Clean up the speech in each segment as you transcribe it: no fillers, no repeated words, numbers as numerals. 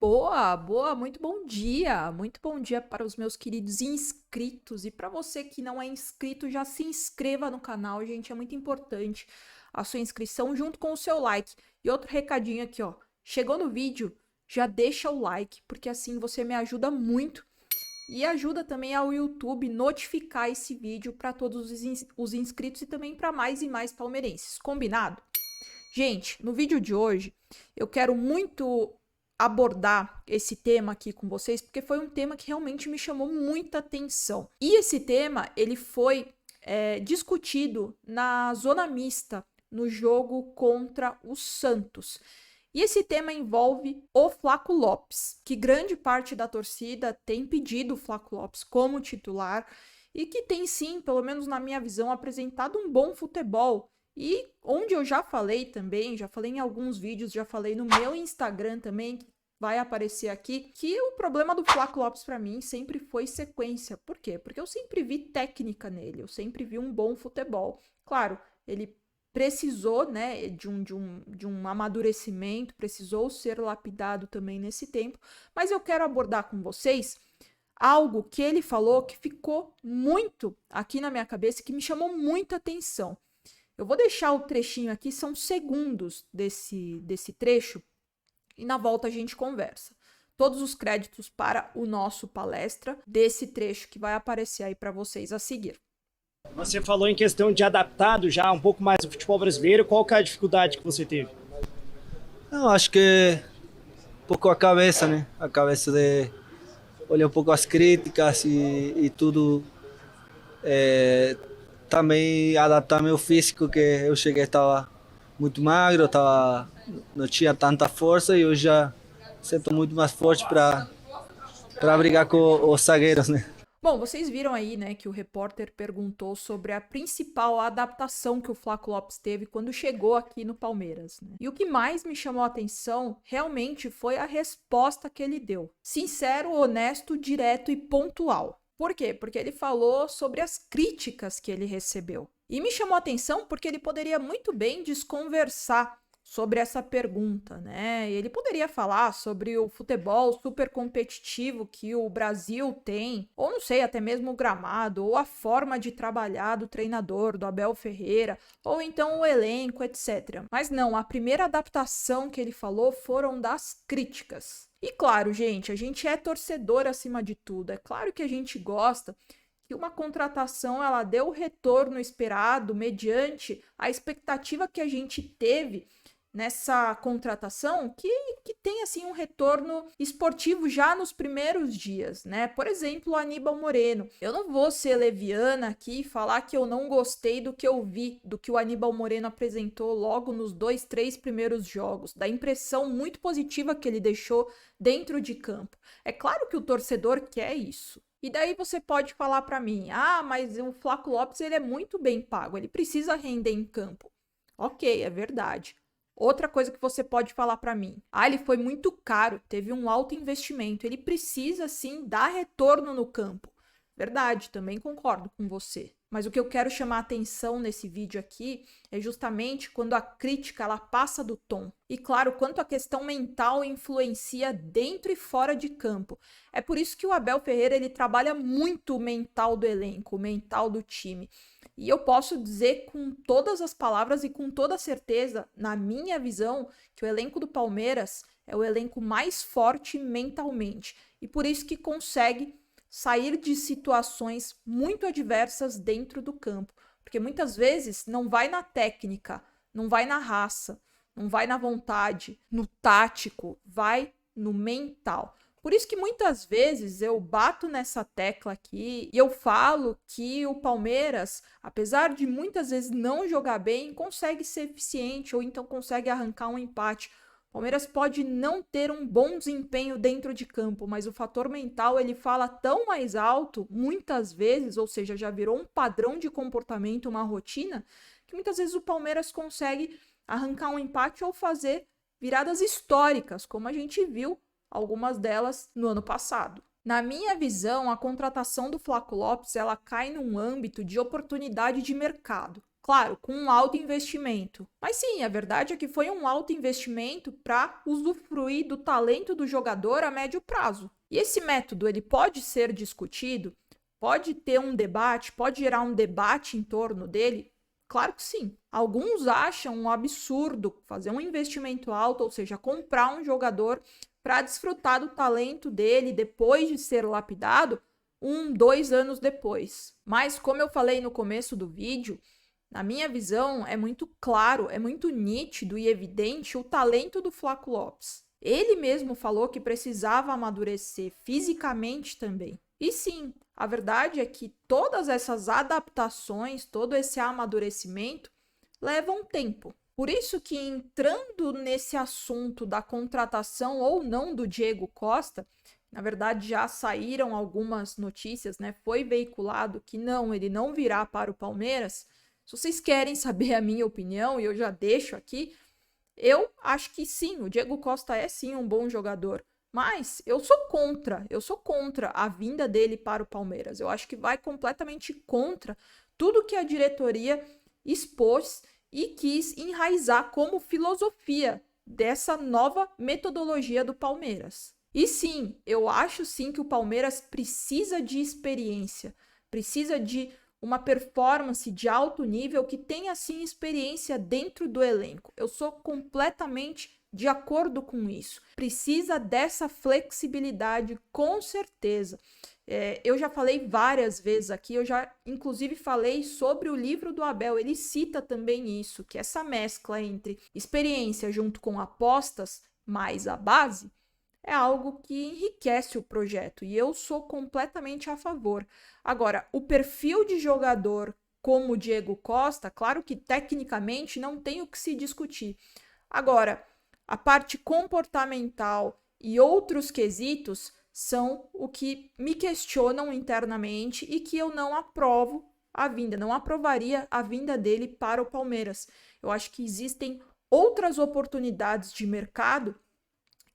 Boa, muito bom dia para os meus queridos inscritos e para você que não é inscrito, já se inscreva no canal, gente, é muito importante a sua inscrição junto com o seu like. E outro recadinho aqui, ó, chegou no vídeo, já deixa o like, porque assim você me ajuda muito e ajuda também ao YouTube notificar esse vídeo para todos os inscritos e também para mais e mais palmeirenses, combinado? Gente, no vídeo de hoje eu quero muito abordar esse tema aqui com vocês, porque foi um tema que realmente me chamou muita atenção. E esse tema, ele foi discutido na zona mista, no jogo contra o Santos. E esse tema envolve o Flaco Lopes, que grande parte da torcida tem pedido o Flaco Lopes como titular e que tem sim, pelo menos na minha visão, apresentado um bom futebol. E onde eu já falei também, já falei em alguns vídeos, já falei no meu Instagram também, que vai aparecer aqui, que o problema do Flaco Lopes para mim sempre foi sequência. Por quê? Porque eu sempre vi técnica nele, eu sempre vi um bom futebol. Claro, ele precisou, né, de um amadurecimento, precisou ser lapidado também nesse tempo, mas eu quero abordar com vocês algo que ele falou que ficou muito aqui na minha cabeça, que me chamou muita atenção. Eu vou deixar o trechinho aqui, são segundos desse trecho, e na volta a gente conversa. Todos os créditos para o nosso palestra desse trecho que vai aparecer aí para vocês a seguir. Você falou em questão de adaptado já um pouco mais ao futebol brasileiro. Qual que é a dificuldade que você teve? Não, acho que um pouco a cabeça, né? A cabeça de olhar um pouco as críticas e tudo. Também adaptar meu físico, que eu cheguei estava muito magro, não tinha tanta força e hoje já sinto muito mais forte para brigar com os zagueiros, né? Bom, vocês viram aí, né, que o repórter perguntou sobre a principal adaptação que o Flaco Lopes teve quando chegou aqui no Palmeiras, né? E o que mais me chamou a atenção realmente foi a resposta que ele deu. Sincero, honesto, direto e pontual. Por quê? Porque ele falou sobre as críticas que ele recebeu. E me chamou a atenção porque ele poderia muito bem desconversar sobre essa pergunta, né? Ele poderia falar sobre o futebol super competitivo que o Brasil tem, ou não sei, até mesmo o gramado, ou a forma de trabalhar do treinador, do Abel Ferreira, ou então o elenco, etc. Mas não, a primeira adaptação que ele falou foram das críticas. E claro, gente, a gente é torcedor acima de tudo. É claro que a gente gosta que uma contratação ela deu o retorno esperado mediante a expectativa que a gente teve nessa contratação que tem assim um retorno esportivo já nos primeiros dias, né? Por exemplo, o Aníbal Moreno. Eu não vou ser leviana aqui e falar que eu não gostei do que eu vi, do que o Aníbal Moreno apresentou logo nos 2, 3 primeiros jogos, da impressão muito positiva que ele deixou dentro de campo. É claro que o torcedor quer isso. E daí você pode falar para mim: "Ah, mas o Flaco Lopes ele é muito bem pago, ele precisa render em campo". OK, é verdade. Outra coisa que você pode falar para mim: "Ah, ele foi muito caro, teve um alto investimento, ele precisa sim dar retorno no campo". Verdade, também concordo com você. Mas o que eu quero chamar a atenção nesse vídeo aqui é justamente quando a crítica ela passa do tom. E claro, quanto a questão mental influencia dentro e fora de campo. É por isso que o Abel Ferreira ele trabalha muito o mental do elenco, o mental do time. E eu posso dizer com todas as palavras e com toda certeza, na minha visão, que o elenco do Palmeiras é o elenco mais forte mentalmente. E por isso que consegue sair de situações muito adversas dentro do campo. Porque muitas vezes não vai na técnica, não vai na raça, não vai na vontade, no tático, vai no mental. Por isso que muitas vezes eu bato nessa tecla aqui e eu falo que o Palmeiras, apesar de muitas vezes não jogar bem, consegue ser eficiente ou então consegue arrancar um empate. O Palmeiras pode não ter um bom desempenho dentro de campo, mas o fator mental ele fala tão mais alto, muitas vezes, ou seja, já virou um padrão de comportamento, uma rotina, que muitas vezes o Palmeiras consegue arrancar um empate ou fazer viradas históricas, como a gente viu algumas delas no ano passado. Na minha visão, a contratação do Flaco Lopes ela cai num âmbito de oportunidade de mercado. Claro, com um alto investimento. Mas sim, a verdade é que foi um alto investimento para usufruir do talento do jogador a médio prazo. E esse método, ele pode ser discutido? Pode ter um debate? Pode gerar um debate em torno dele? Claro que sim. Alguns acham um absurdo fazer um investimento alto, ou seja, comprar um jogador para desfrutar do talento dele depois de ser lapidado 1, 2 anos depois. Mas, como eu falei no começo do vídeo, na minha visão, é muito claro, é muito nítido e evidente o talento do Flaco Lopes. Ele mesmo falou que precisava amadurecer fisicamente também. E sim, a verdade é que todas essas adaptações, todo esse amadurecimento levam tempo. Por isso que, entrando nesse assunto da contratação ou não do Diego Costa, na verdade já saíram algumas notícias, né? Foi veiculado que não, ele não virá para o Palmeiras. Se vocês querem saber a minha opinião, e eu já deixo aqui, eu acho que sim, o Diego Costa é sim um bom jogador. Mas eu sou contra a vinda dele para o Palmeiras. Eu acho que vai completamente contra tudo que a diretoria expôs e quis enraizar como filosofia dessa nova metodologia do Palmeiras. E sim, eu acho sim que o Palmeiras precisa de experiência, precisa de uma performance de alto nível que tenha sim experiência dentro do elenco. Eu sou completamente de acordo com isso. Precisa dessa flexibilidade, com certeza. Eu já falei várias vezes aqui, eu já inclusive falei sobre o livro do Abel, ele cita também isso, que essa mescla entre experiência junto com apostas mais a base é algo que enriquece o projeto e eu sou completamente a favor. Agora, o perfil de jogador como o Diego Costa, claro que tecnicamente não tem o que se discutir. Agora, a parte comportamental e outros quesitos são o que me questionam internamente e que eu não aprovo a vinda, não aprovaria a vinda dele para o Palmeiras. Eu acho que existem outras oportunidades de mercado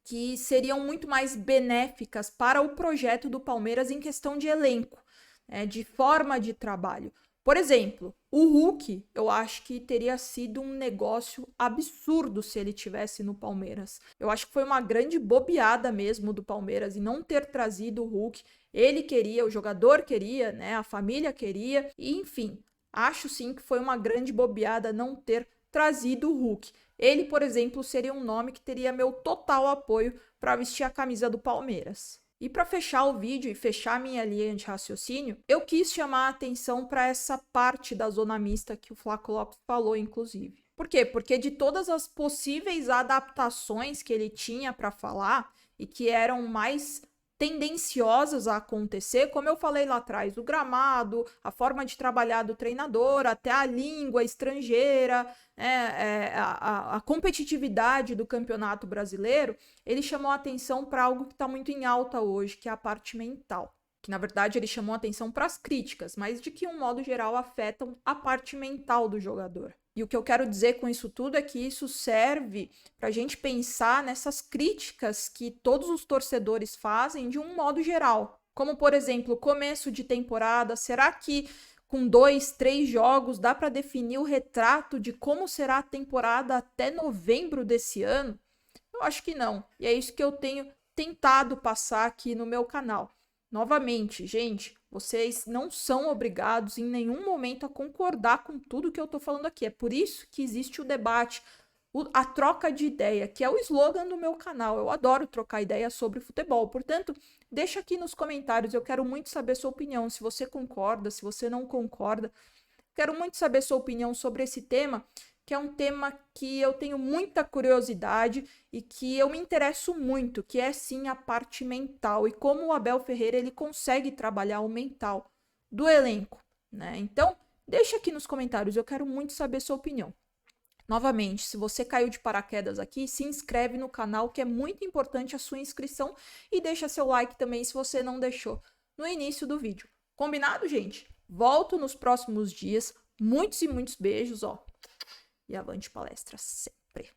que seriam muito mais benéficas para o projeto do Palmeiras em questão de elenco, né, de forma de trabalho. Por exemplo, o Hulk, eu acho que teria sido um negócio absurdo se ele tivesse no Palmeiras. Eu acho que foi uma grande bobeada mesmo do Palmeiras em não ter trazido o Hulk. Ele queria, o jogador queria, né? A família queria, e enfim, acho sim que foi uma grande bobeada não ter trazido o Hulk. Ele, por exemplo, seria um nome que teria meu total apoio para vestir a camisa do Palmeiras. E para fechar o vídeo e fechar minha linha de raciocínio, eu quis chamar a atenção para essa parte da zona mista que o Flaco Lopes falou, inclusive. Por quê? Porque de todas as possíveis adaptações que ele tinha para falar e que eram mais tendenciosas a acontecer, como eu falei lá atrás, o gramado, a forma de trabalhar do treinador, até a língua estrangeira, a competitividade do campeonato brasileiro, ele chamou a atenção para algo que está muito em alta hoje, que é a parte mental. Que na verdade ele chamou a atenção para as críticas, mas de que um modo geral afetam a parte mental do jogador. E o que eu quero dizer com isso tudo é que isso serve para a gente pensar nessas críticas que todos os torcedores fazem de um modo geral. Como, por exemplo, começo de temporada, será que com 2, 3 jogos dá para definir o retrato de como será a temporada até novembro desse ano? Eu acho que não. E é isso que eu tenho tentado passar aqui no meu canal. Novamente, gente, vocês não são obrigados em nenhum momento a concordar com tudo que eu tô falando aqui. É por isso que existe o debate, a troca de ideia, que é o slogan do meu canal. Eu adoro trocar ideia sobre futebol. Portanto, deixa aqui nos comentários. Eu quero muito saber sua opinião. Se você concorda, se você não concorda. Quero muito saber sua opinião sobre esse tema, que é um tema que eu tenho muita curiosidade e que eu me interesso muito, que é sim a parte mental e como o Abel Ferreira ele consegue trabalhar o mental do elenco, né? Então, deixa aqui nos comentários, eu quero muito saber sua opinião. Novamente, se você caiu de paraquedas aqui, se inscreve no canal, que é muito importante a sua inscrição, e deixa seu like também se você não deixou no início do vídeo. Combinado, gente? Volto nos próximos dias. Muitos e muitos beijos, ó. E avante palestra sempre.